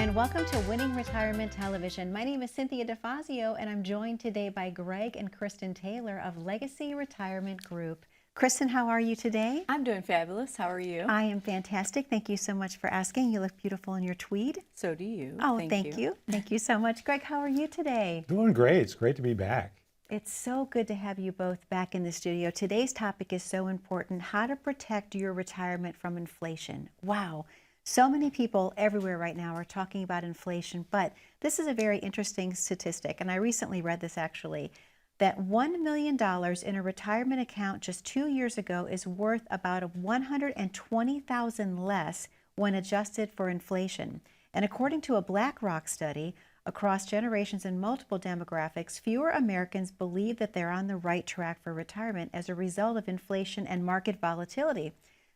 and welcome to Winning Retirement Television. My name is Cynthia DeFazio, and I'm joined today by Greg and Kristen Taylor of Legacy Retirement Group. Kristen, how are you today? I'm doing fabulous. How are you? I am fantastic. Thank you so much for asking. You look beautiful in your tweed. So do you. Oh, thank you. Thank you so much. Greg, how are you today? Doing great. It's great to be back. It's so good to have you both back in the studio. Today's topic is so important: how to protect your retirement from inflation. Wow. So many people everywhere right now are talking about inflation, but this is a very interesting statistic, and I recently read this actually, that $1 million in a retirement account just 2 years ago is worth about $120,000 less when adjusted for inflation. And according to a BlackRock study, across generations and multiple demographics, fewer Americans believe that they're on the right track for retirement as a result of inflation and market volatility.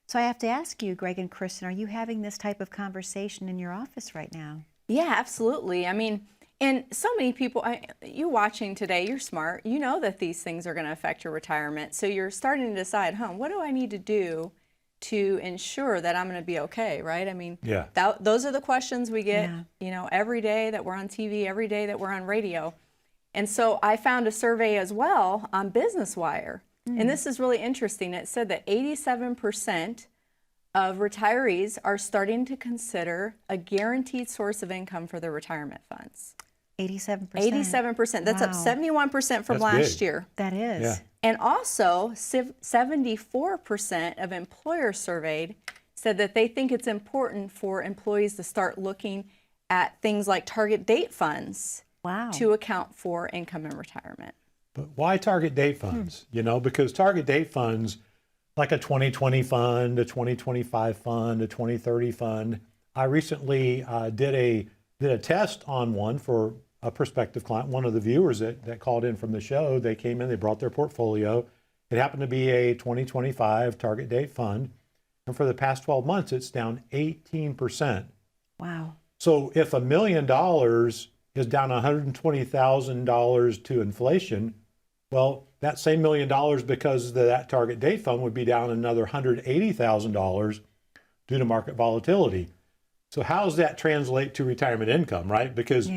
So I have to ask you, Greg and Kristen, are you having this type of conversation in your office right now? Yeah, absolutely. I mean, and so many people, you watching today, you're smart. You know that these things are going to affect your retirement. So you're starting to decide, what do I need to do to ensure that I'm going to be okay, right? I mean, those are the questions we get, every day that we're on TV, every day that we're on radio. And so I found a survey as well on Business Wire. And this is really interesting. It said that 87% of retirees are starting to consider a guaranteed source of income for their retirement funds. 87%? 87%. That's up 71% from last year. That is. Yeah. And also, 74% of employers surveyed said that they think it's important for employees to start looking at things like target date funds to account for income in retirement. But why target date funds? Because target date funds, like a 2020 fund, a 2025 fund, a 2030 fund. I recently did a test on one for a prospective client. One of the viewers that called in from the show, they came in, they brought their portfolio. It happened to be a 2025 target date fund. And for the past 12 months, it's down 18%. Wow. So if $1 million is down $120,000 to inflation, well, that same $1 million, because that target date fund would be down another $180,000 due to market volatility. So how does that translate to retirement income, right? Because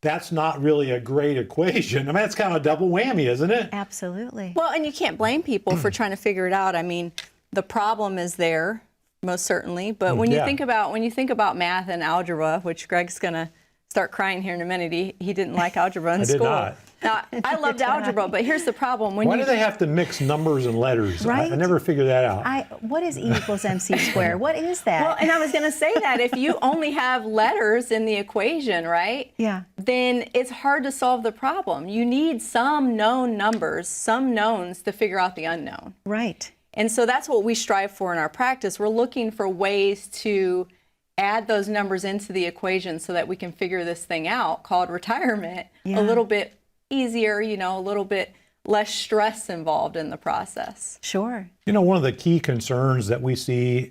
that's not really a great equation. I mean, it's kind of a double whammy, isn't it? Absolutely. Well, and you can't blame people for trying to figure it out. I mean, the problem is there, most certainly. But when you think about math and algebra, which Greg's going to start crying here in a minute. He didn't like algebra in school. I did not. Now, I loved algebra, but here's the problem. Why do they have to mix numbers and letters? Right? I never figured that out. What is E equals MC squared? What is that? Well, and I was going to say that if you only have letters in the equation, right? Yeah. Then it's hard to solve the problem. You need some known numbers, some knowns to figure out the unknown. Right. And so that's what we strive for in our practice. We're looking for ways to add those numbers into the equation so that we can figure this thing out called retirement a little bit easier, a little bit less stress involved in the process. Sure. One of the key concerns that we see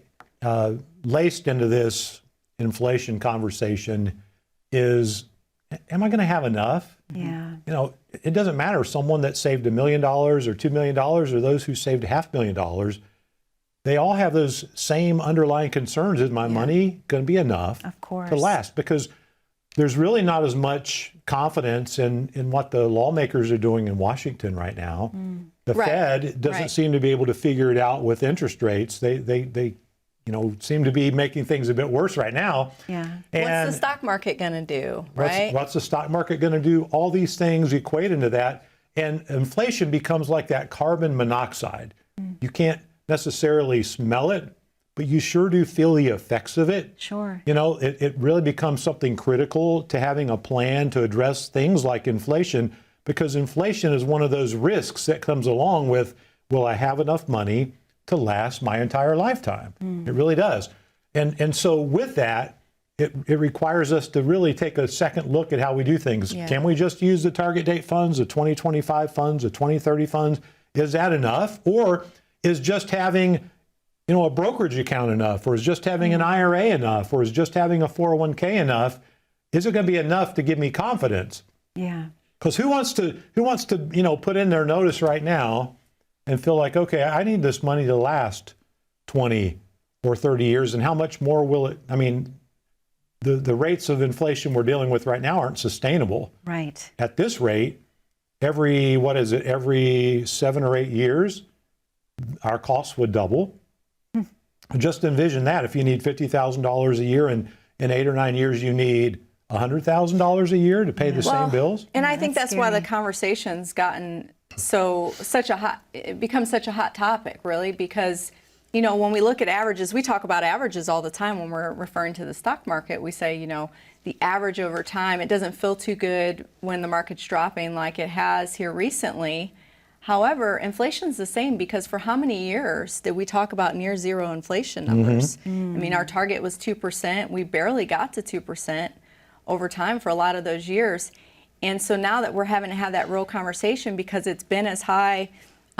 laced into this inflation conversation is, am I going to have enough? Yeah. It doesn't matter if someone that saved $1 million or $2 million or those who saved $500,000, they all have those same underlying concerns. Is my money going to be enough to last? Because there's really not as much confidence in what the lawmakers are doing in Washington right now. The Fed doesn't seem to be able to figure it out with interest rates. They seem to be making things a bit worse right now. Yeah. And what's the stock market going to do, right? What's the stock market going to do? All these things equate into that. And inflation becomes like that carbon monoxide. You can't necessarily smell it, but you sure do feel the effects of it. Sure. It really becomes something critical to having a plan to address things like inflation, because inflation is one of those risks that comes along with, will I have enough money to last my entire lifetime? It really does. And so with that, it requires us to really take a second look at how we do things. Can we just use the target date funds, the 2025 funds, the 2030 funds? Is that enough? Or is just having a brokerage account enough? Or is just having an IRA enough? Or is just having a 401k enough? Is it going to be enough to give me confidence? Yeah. Because who wants to put in their notice right now and feel like, okay, I need this money to last 20 or 30 years, and how much more will it? I mean, the rates of inflation we're dealing with right now aren't sustainable. Right. At this rate, every 7 or 8 years, our costs would double. Just envision that. If you need $50,000 a year, and in 8 or 9 years you need $100,000 a year to pay the same bills. And I think that's that's why the scary. conversation's gotten it becomes such a hot topic, really, because, you know, when we look at averages, we talk about averages all the time when we're referring to the stock market. We say, you know, the average over time, it doesn't feel too good when the market's dropping like it has here recently. However, inflation's the same, because for how many years did we talk about near zero inflation numbers? I mean, our target was 2%. We barely got to 2% over time for a lot of those years. And so now that we're having to have that real conversation, because it's been as high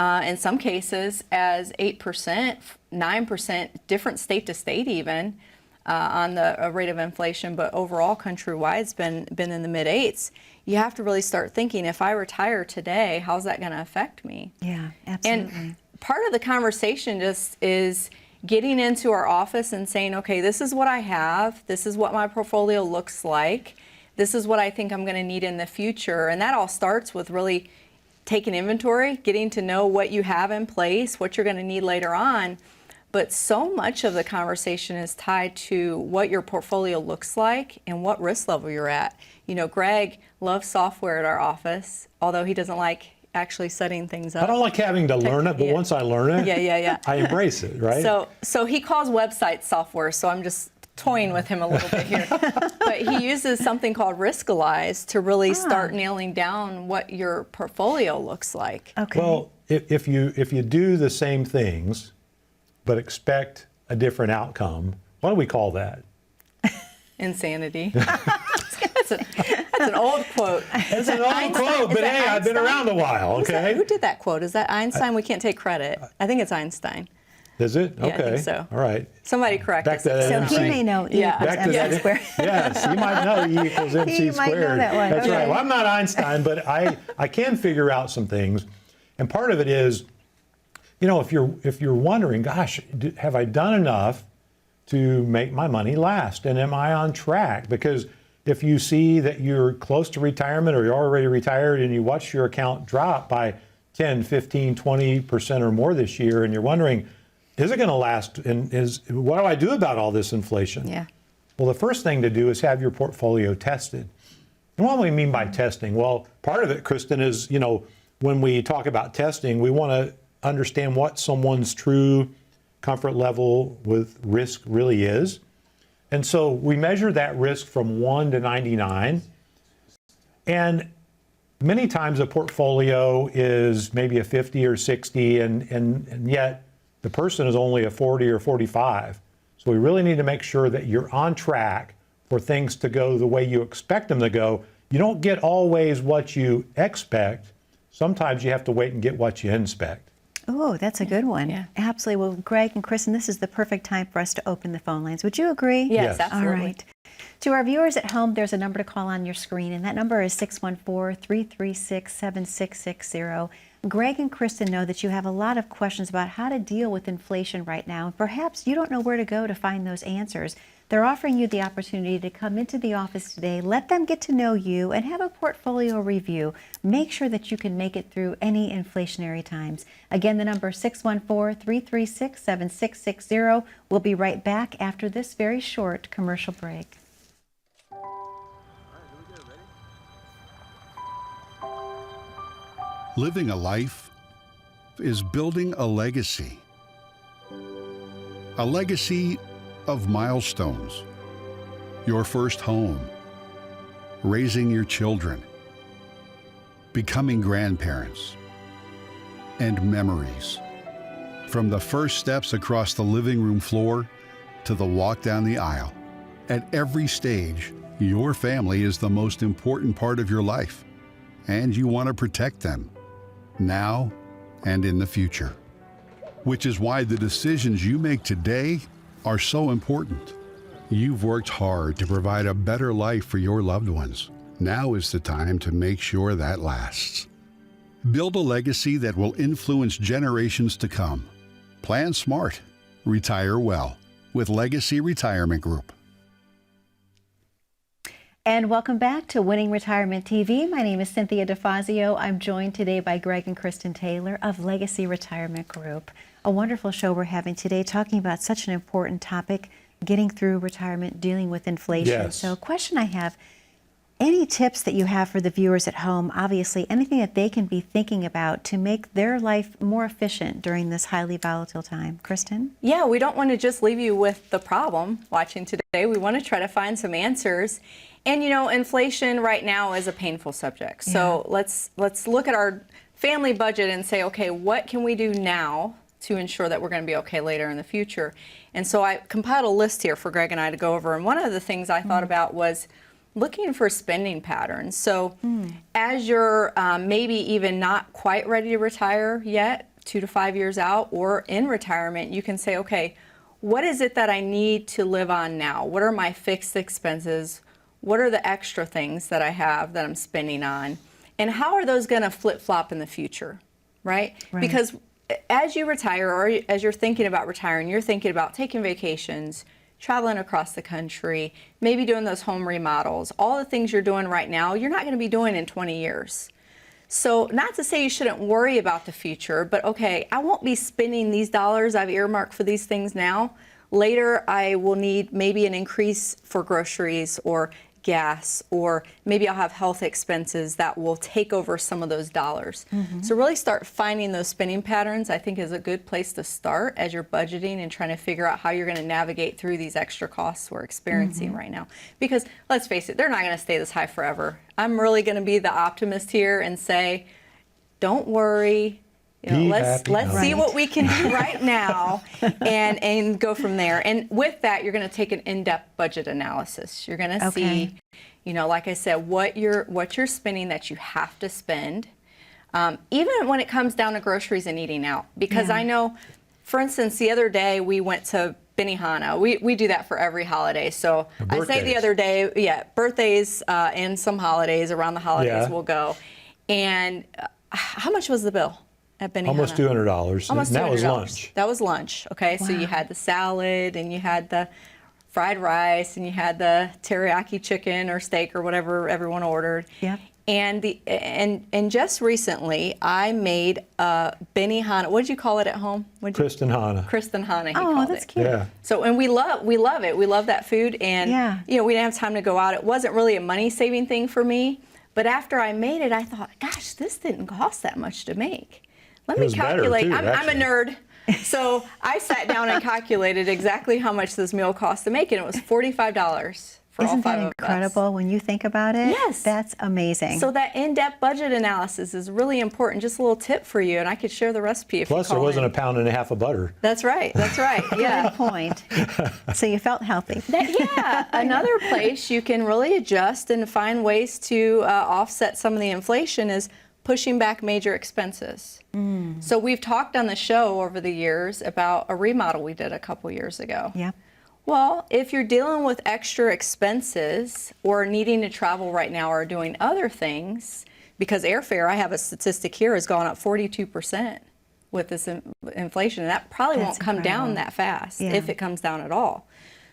in some cases as 8%, 9%, different state to state even, on the rate of inflation, but overall countrywide it's been in the mid-8s. You have to really start thinking, if I retire today, how's that going to affect me? Yeah, absolutely. And part of the conversation just is getting into our office and saying, okay, this is what I have, this is what my portfolio looks like, this is what I think I'm going to need in the future. And that all starts with really taking inventory, getting to know what you have in place, what you're going to need later on. But so much of the conversation is tied to what your portfolio looks like and what risk level you're at. You know, Greg loves software at our office, although he doesn't like actually setting things up. I don't like having to learn it, but Yeah. once I learn it, Yeah. I embrace it, right? So he calls website software, so I'm just toying with him a little bit here. But he uses something called Riskalyze to really start nailing down what your portfolio looks like. Okay. Well, if you do the same things, but expect a different outcome, what do we call that? Insanity. That's an old quote. It's an old quote, Is but that hey, I've been Einstein? around a while, okay? Who did that quote? Is that Einstein? We can't take credit. I think it's Einstein. Is it? Yeah, I Okay. think so. All right. Somebody correct Back us. to that so MC. he may know E Yeah. equals Back to MC that. squared. Yes, he might know E equals MC He might know squared. that one. That's Okay. right. Well, I'm not Einstein, but I can figure out some things. And part of it is, you know, if you're wondering, gosh, have I done enough to make my money last? And am I on track? Because if you see that you're close to retirement or you're already retired and you watch your account drop by 10, 15, 20% or more this year, and you're wondering, is it going to last? And what do I do about all this inflation? Yeah. Well, the first thing to do is have your portfolio tested. And what do we mean by testing? Well, part of it, Kristen, is, you know, when we talk about testing, we want to understand what someone's true comfort level with risk really is. And so we measure that risk from 1 to 99. And many times a portfolio is maybe a 50 or 60, and yet the person is only a 40 or 45. So we really need to make sure that you're on track for things to go the way you expect them to go. You don't get always what you expect. Sometimes you have to wait and get what you inspect. Oh, that's a good one. Yeah. Absolutely. Well, Greg and Kristen, this is the perfect time for us to open the phone lines. Would you agree? Yes, Yes. absolutely. All right. To our viewers at home, there's a number to call on your screen, and that number is 614-336-7660. Greg and Kristen know that you have a lot of questions about how to deal with inflation right now, and perhaps you don't know where to go to find those answers. They're offering you the opportunity to come into the office today, let them get to know you, and have a portfolio review. Make sure that you can make it through any inflationary times. Again, the number is 614-336-7660. We'll be right back after this very short commercial break. Living a life is building a legacy. A legacy of milestones. Your first home. Raising your children. Becoming grandparents. And memories. From the first steps across the living room floor to the walk down the aisle. At every stage, your family is the most important part of your life, and you want to protect them, now and in the future. Which is why the decisions you make today are so important. You've worked hard to provide a better life for your loved ones. Now is the time to make sure that lasts. Build a legacy that will influence generations to come. Plan smart. Retire well with Legacy Retirement Group. And welcome back to Winning Retirement TV. My name is Cynthia DeFazio. I'm joined today by Greg and Kristen Taylor of Legacy Retirement Group. A wonderful show we're having today, talking about such an important topic, getting through retirement, dealing with inflation. Yes. So a question I have, any tips that you have for the viewers at home, obviously anything that they can be thinking about to make their life more efficient during this highly volatile time? Kristen? Yeah, we don't want to just leave you with the problem watching today. We want to try to find some answers. And you know, inflation right now is a painful subject. So let's look at our family budget and say, okay, what can we do now to ensure that we're going to be okay later in the future? And so I compiled a list here for Greg and I to go over. And one of the things I thought about was looking for spending patterns. So as you're maybe even not quite ready to retire yet, 2 to 5 years out, or in retirement, you can say, okay, what is it that I need to live on now? What are my fixed expenses? What are the extra things that I have that I'm spending on? And how are those going to flip-flop in the future, right? Because as you retire, or as you're thinking about retiring, you're thinking about taking vacations, traveling across the country, maybe doing those home remodels. All the things you're doing right now, you're not going to be doing in 20 years. So not to say you shouldn't worry about the future, but okay, I won't be spending these dollars I've earmarked for these things now. Later, I will need maybe an increase for groceries or gas, or maybe I'll have health expenses that will take over some of those dollars. So really start finding those spending patterns, I think, is a good place to start as you're budgeting and trying to figure out how you're going to navigate through these extra costs we're experiencing right now. Because let's face it, they're not going to stay this high forever. I'm really going to be the optimist here and say, don't worry. You know, let's see what we can do right now and go from there. And with that, you're going to take an in-depth budget analysis. You're going to see, you know, like I said, what you're spending that you have to spend, even when it comes down to groceries and eating out. Because I know, for instance, the other day we went to Benihana. We do that for every holiday. So I say the other day, birthdays and some holidays, around the holidays we'll go. And how much was the bill at Benihana? Almost $200. Almost $200. And that was lunch. That was lunch. Okay, so you had the salad, and you had the fried rice, and you had the teriyaki chicken or steak or whatever everyone ordered. Yep. And just recently, I made a Benihana. What did you call it at home? Kristen Hana. Kristen Hana. He Oh, called that's it. cute. Yeah. So, and we love it. We love that food, and you know, we didn't have time to go out. It wasn't really a money-saving thing for me, but after I made it, I thought, gosh, this didn't cost that much to make. Let me calculate. Too, I'm a nerd. So I sat down and calculated exactly how much this meal cost to make, and it was $45 for all 5 of us. Isn't that incredible when you think about it? Yes. That's amazing. So that in-depth budget analysis is really important. Just a little tip for you, and I could share the recipe if you call Plus, there wasn't in. a pound and a half of butter. That's right. That's right. Yeah. Good point. So you felt healthy. Another place you can really adjust and find ways to offset some of the inflation is pushing back major expenses. So we've talked on the show over the years about a remodel we did a couple years ago. Yeah. Well, if you're dealing with extra expenses or needing to travel right now or doing other things, because airfare, I have a statistic here, has gone up 42% with this inflation, and that probably won't come down that fast, if it comes down at all.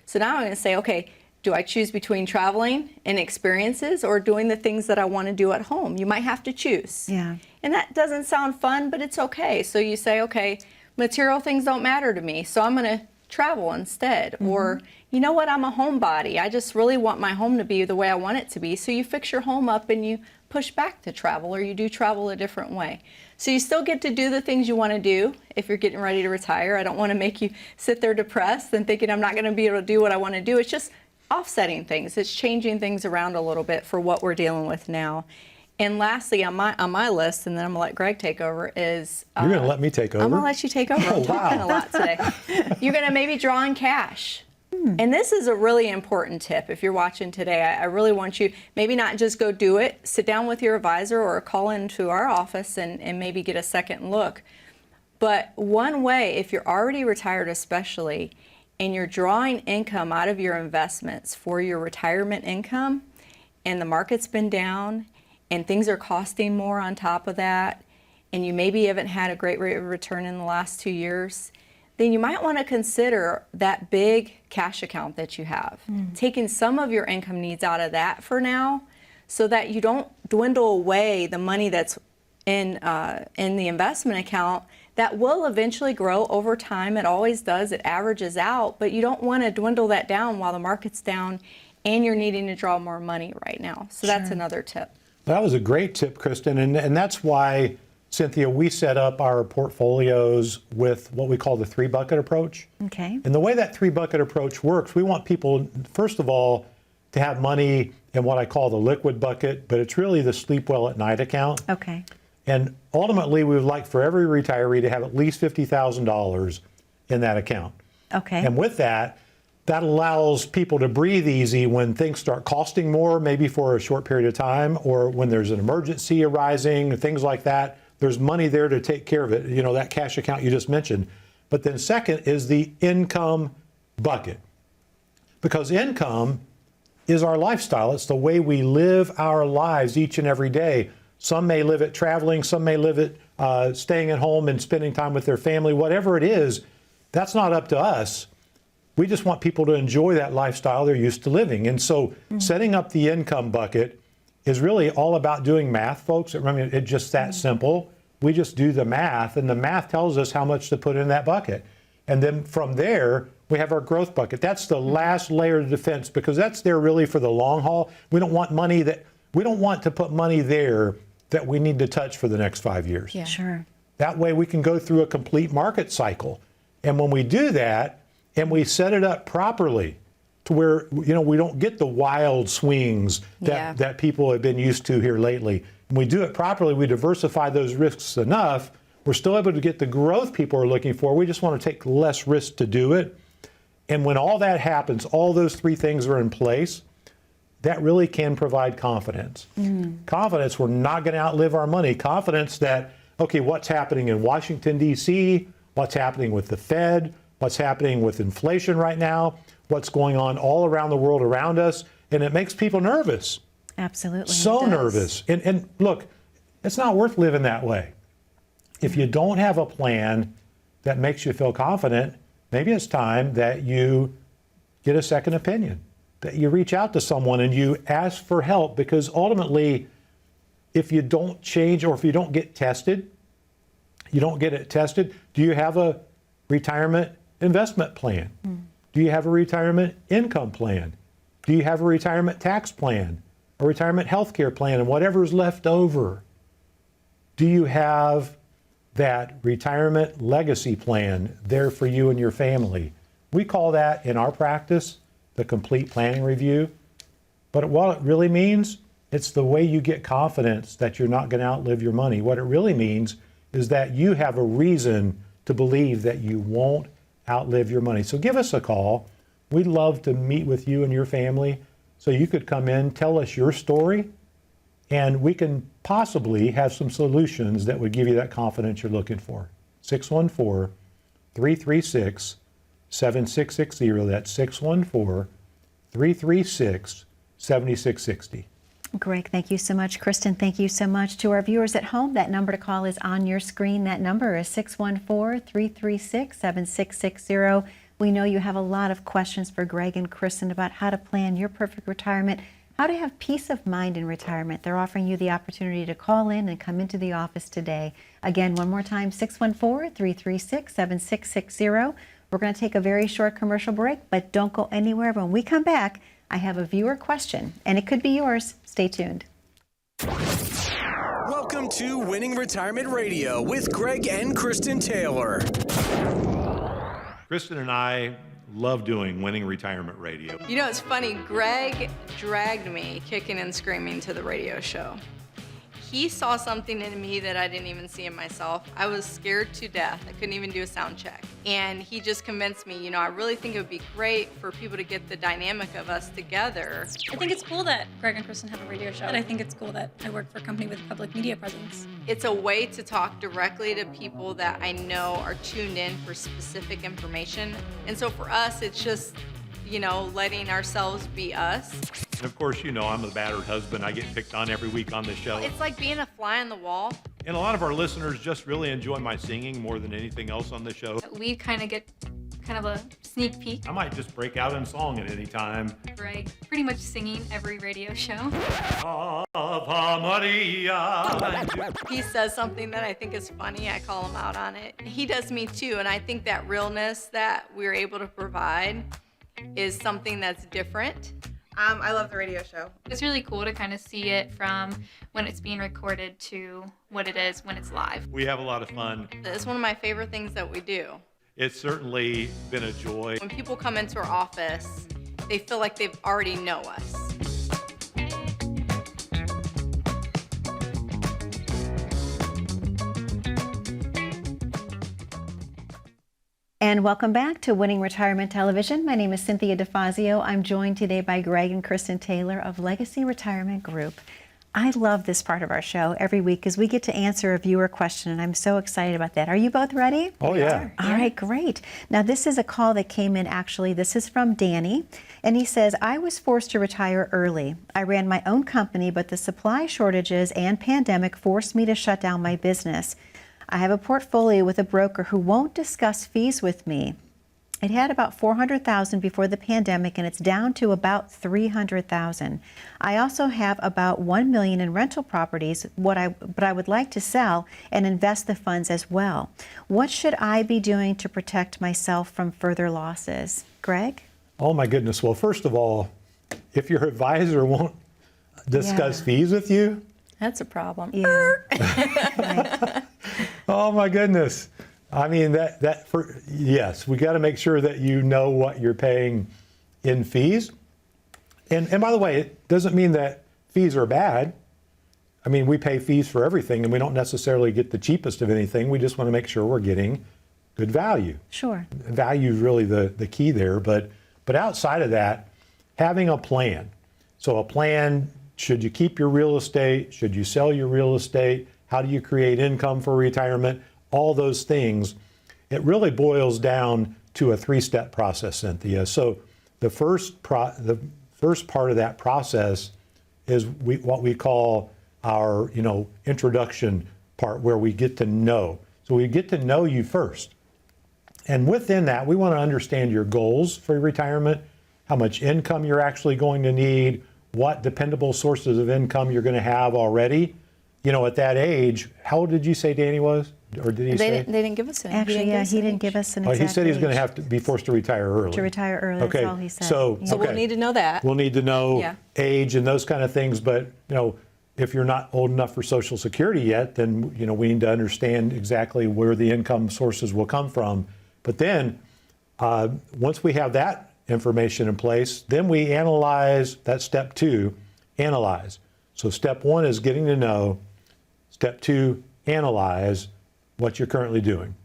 So now I'm going to say, okay, do I choose between traveling and experiences or doing the things that I want to do at home? You might have to choose. Yeah. And that doesn't sound fun, but it's okay. So you say, okay, material things don't matter to me, so I'm going to travel instead. Or, you know what, I'm a homebody. I just really want my home to be the way I want it to be. So you fix your home up and you push back to travel, or you do travel a different way. So you still get to do the things you want to do if you're getting ready to retire. I don't want to make you sit there depressed and thinking I'm not going to be able to do what I want to do. It's just offsetting things. It's changing things around a little bit for what we're dealing with now. And lastly, on my list, and then I'm gonna let Greg take over, is You're going to let me take over? I'm gonna let you take over. I'm talking a lot today. You're gonna maybe draw in cash. And this is a really important tip. If you're watching today, I really want you, maybe not just go do it, sit down with your advisor or call into our office and maybe get a second look. But one way, if you're already retired especially, and you're drawing income out of your investments for your retirement income, and the market's been down, and things are costing more on top of that, and you maybe haven't had a great rate of return in the last 2 years, then you might want to consider that big cash account that you have, taking some of your income needs out of that for now, so that you don't dwindle away the money that's in the investment account that will eventually grow over time. It always does. It averages out, but you don't want to dwindle that down while the market's down and you're needing to draw more money right now. So that's another tip. That was a great tip, Kristen, and that's why, Cynthia, we set up our portfolios with what we call the 3-bucket approach. Okay. And the way that 3-bucket approach works, we want people, first of all, to have money in what I call the liquid bucket, but it's really the sleep well at night account. Okay. And ultimately, we would like for every retiree to have at least $50,000 in that account. Okay. And with that, that allows people to breathe easy when things start costing more, maybe for a short period of time, or when there's an emergency arising, things like that. There's money there to take care of it, you know, that cash account you just mentioned. But then second is the income bucket. Because income is our lifestyle. It's the way we live our lives each and every day. Some may live it traveling, some may live it staying at home and spending time with their family. Whatever it is, that's not up to us. We just want people to enjoy that lifestyle they're used to living. And so setting up the income bucket is really all about doing math, folks. I mean, it's just that simple. We just do the math, and the math tells us how much to put in that bucket. And then from there, we have our growth bucket. That's the last layer of defense, because that's there really for the long haul. We don't want to put money there that we need to touch for the next 5 years. Yeah. Sure. That way we can go through a complete market cycle. And when we do that, and we set it up properly to where, you know, we don't get the wild swings that people have been used to here lately. When we do it properly, we diversify those risks enough, we're still able to get the growth people are looking for. We just want to take less risk to do it. And when all that happens, all those 3 things are in place, that really can provide confidence. Confidence we're not going to outlive our money. Confidence that, okay, what's happening in Washington, D.C., what's happening with the Fed, what's happening with inflation right now, what's going on all around the world around us, and it makes people nervous. Absolutely. So nervous. And look, it's not worth living that way. If you don't have a plan that makes you feel confident, maybe it's time that you get a second opinion, that you reach out to someone and you ask for help, because ultimately, if you don't change or if you don't get tested, you don't get it tested, do you have a retirement investment plan? Do you have a retirement income plan? Do you have a retirement tax plan, a retirement health care plan, and whatever's left over? Do you have that retirement legacy plan there for you and your family? We call that in our practice the complete planning review. But what it really means, it's the way you get confidence that you're not going to outlive your money. What it really means is that you have a reason to believe that you won't outlive your money. So give us a call. We'd love to meet with you and your family so you could come in, tell us your story, and we can possibly have some solutions that would give you that confidence you're looking for. 614-336-7660. That's 614-336-7660. Greg, thank you so much. Kristen, thank you so much. To our viewers at home, that number to call is on your screen. That number is 614-336-7660. We know you have a lot of questions for Greg and Kristen about how to plan your perfect retirement, how to have peace of mind in retirement. They're offering you the opportunity to call in and come into the office today. Again, one more time, 614-336-7660. We're going to take a very short commercial break, but don't go anywhere. When we come back, I have a viewer question, and it could be yours. Stay tuned. Welcome to Winning Retirement Radio with Greg and Kristen Taylor. Kristen and I love doing Winning Retirement Radio. You know, it's funny. Greg dragged me kicking and screaming to the radio show. He saw something in me that I didn't even see in myself. I was scared to death. I couldn't even do a sound check. And he just convinced me, you know, I really think it would be great for people to get the dynamic of us together. I think it's cool that Greg and Kristen have a radio show. And I think it's cool that I work for a company with public media presence. It's a way to talk directly to people that I know are tuned in for specific information. And so for us, it's just, you know, letting ourselves be us. And of course, you know, I'm a battered husband. I get picked on every week on the show. It's like being a fly on the wall. And a lot of our listeners just really enjoy my singing more than anything else on the show. We kind of get a sneak peek. I might just break out in song at any time. Greg pretty much singing every radio show. Ave Maria. He says something that I think is funny. I call him out on it. He does me too, and I think that realness that we're able to provide is something that's different. I love the radio show. It's really cool to kind of see it from when it's being recorded to what it is when it's live. We have a lot of fun. It's one of my favorite things that we do. It's certainly been a joy. When people come into our office, they feel like they already know us. And welcome back to Winning Retirement Television. My name is Cynthia DeFazio. I'm joined today by Greg and Kristen Taylor of Legacy Retirement Group. I love this part of our show every week because we get to answer a viewer question, and I'm so excited about that. Are you both ready? Oh, yeah. All right, great. Now, this is a call that came in, actually. This is from Danny, and he says, I was forced to retire early. I ran my own company, but the supply shortages and pandemic forced me to shut down my business. I have a portfolio with a broker who won't discuss fees with me. It had about $400,000 before the pandemic, and it's down to about $300,000. I also have about $1 million in rental properties, but I would like to sell and invest the funds as well. What should I be doing to protect myself from further losses? Greg? Oh my goodness. Well, first of all, if your advisor won't discuss fees with you, That's a problem. Yeah. Right. oh my goodness. I mean, yes, we got to make sure that you know what you're paying in fees. And by the way, it doesn't mean that fees are bad. I mean, we pay fees for everything, and we don't necessarily get the cheapest of anything. We just want to make sure we're getting good value. Sure. Value is really the key there. But outside of that, having a plan. So a plan, should you keep your real estate? Should you sell your real estate? How do you create income for retirement? All those things. It really boils down to a three-step process, Cynthia. So the first part of that process is what we call our introduction part, where we get to know. So we get to know you first. And within that, we want to understand your goals for retirement, how much income you're actually going to need, what dependable sources of income you're going to have already. At that age, how old did you say Danny was? Or did he say? They didn't give us an age. Actually, yeah, he didn't give us an exact He said he was going to age. have to be forced to retire early. To retire early, Okay, that's all he said. so Yeah. So we'll need to know that. We'll need to know Yeah. age and those kind of things. But if you're not old enough for Social Security yet, then we need to understand exactly where the income sources will come from. But then, once we have that information in place, then we analyze. That's step 2, analyze. So step 1 is getting to know. Step 2, analyze what you're currently doing.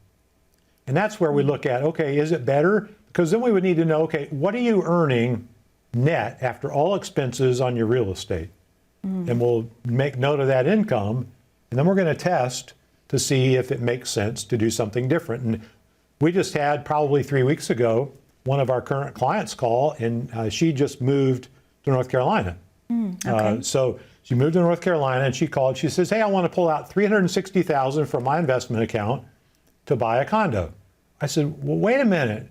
And that's where we look at, okay, is it better? Because then we would need to know, okay, what are you earning net after all expenses on your real estate? And we'll make note of that income, and then we're going to test to see if it makes sense to do something different. And we just had, probably 3 weeks ago, one of our current clients call, and she just moved to North Carolina. Okay. So she moved to North Carolina, and she called. She says, hey, I want to pull out $360,000 from my investment account to buy a condo. I said, well, wait a minute.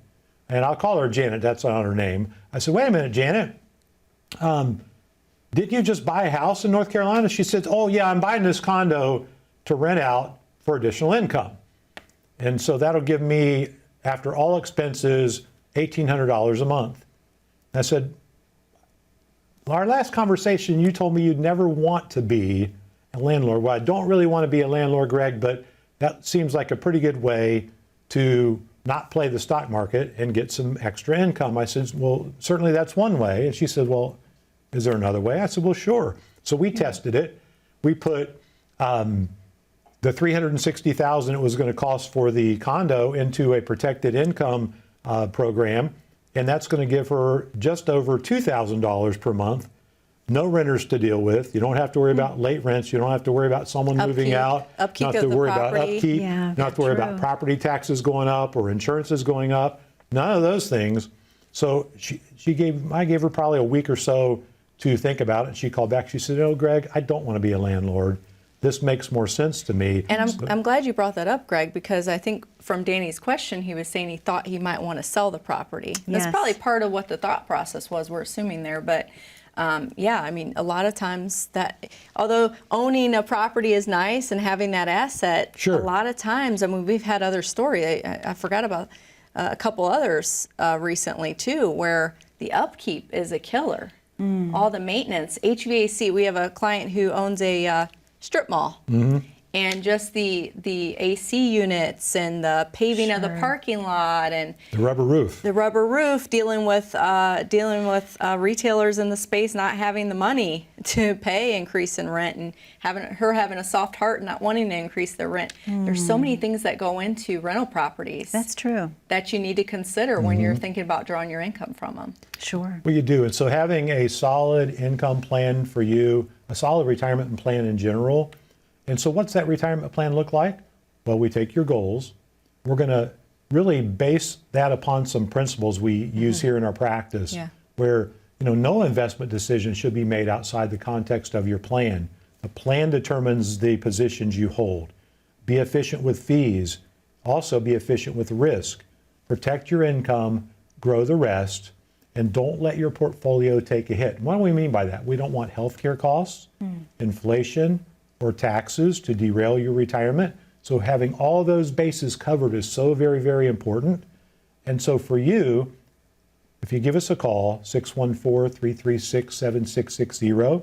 And I'll call her Janet. That's not her name. I said, wait a minute, Janet. Didn't you just buy a house in North Carolina? She said, oh, yeah, I'm buying this condo to rent out for additional income. And so that'll give me, after all expenses, $1,800 a month. I said, our last conversation, you told me you'd never want to be a landlord. Well, I don't really want to be a landlord, Greg, but that seems like a pretty good way to not play the stock market and get some extra income. I said, well, certainly that's one way. And she said, well, is there another way? I said, well, sure. So we tested it. We put the $360,000 it was going to cost for the condo into a protected income program. And that's going to give her just over $2,000 per month. No renters to deal with. You don't have to worry about late rents. You don't have to worry about someone moving out. Upkeep You don't have of to the worry about property. upkeep. Yeah, You don't have to worry about true. property taxes going up or insurances going up. None of those things. So I gave her probably a week or so to think about it. She called back. She said, oh, Greg, I don't want to be a landlord. this makes more sense to me. And I'm glad you brought that up, Greg, because I think from Danny's question, he was saying he thought he might want to sell the property. That's Yes. probably part of what the thought process was, we're assuming there. But yeah, I mean, a lot of times that, although owning a property is nice and having that asset, Sure. a lot of times, I mean, we've had other stories. I forgot about a couple others recently too, where the upkeep is a killer. All the maintenance, HVAC. We have a client who owns a strip mall, and just the AC units and the paving of the parking lot and The rubber roof. the rubber roof, dealing with retailers in the space not having the money to pay increase in rent, and having a soft heart and not wanting to increase their rent. There's so many things that go into rental properties That's true. that you need to consider when you're thinking about drawing your income from them. Sure. Well, you do. And so having a solid income plan for you, a solid retirement plan in general. And so what's that retirement plan look like? Well, we take your goals. We're going to really base that upon some principles we use here in our practice, Yeah. where no investment decision should be made outside the context of your plan. The plan determines the positions you hold. Be efficient with fees. Also be efficient with risk. Protect your income, grow the rest, and don't let your portfolio take a hit. What do we mean by that? We don't want healthcare costs, inflation, or taxes to derail your retirement. So having all those bases covered is so very, very important. And so for you, if you give us a call, 614-336-7660,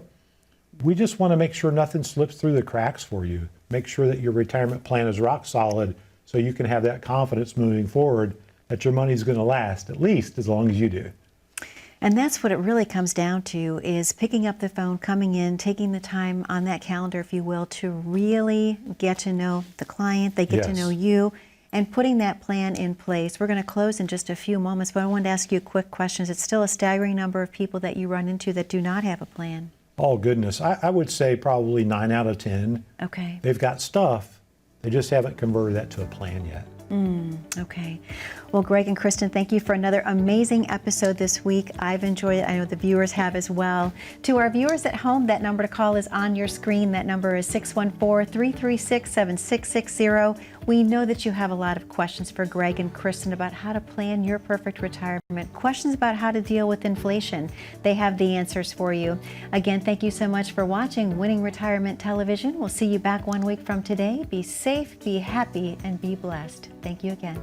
we just want to make sure nothing slips through the cracks for you. Make sure that your retirement plan is rock solid so you can have that confidence moving forward that your money's going to last at least as long as you do. And that's what it really comes down to, is picking up the phone, coming in, taking the time on that calendar, if you will, to really get to know the client, they get to Yes. know you, and putting that plan in place. We're going to close in just a few moments, but I wanted to ask you quick questions. It's still a staggering number of people that you run into that do not have a plan. Oh, goodness. I would say probably 9 out of 10. Okay. They've got stuff, they just haven't converted that to a plan yet. Okay. Well, Greg and Kristen, thank you for another amazing episode this week. I've enjoyed it. I know the viewers have as well. To our viewers at home, that number to call is on your screen. That number is 614-336-7660. We know that you have a lot of questions for Greg and Kristen about how to plan your perfect retirement, questions about how to deal with inflation. They have the answers for you. Again, thank you so much for watching Winning Retirement Television. We'll see you back 1 week from today. Be safe, be happy, and be blessed. Thank you again.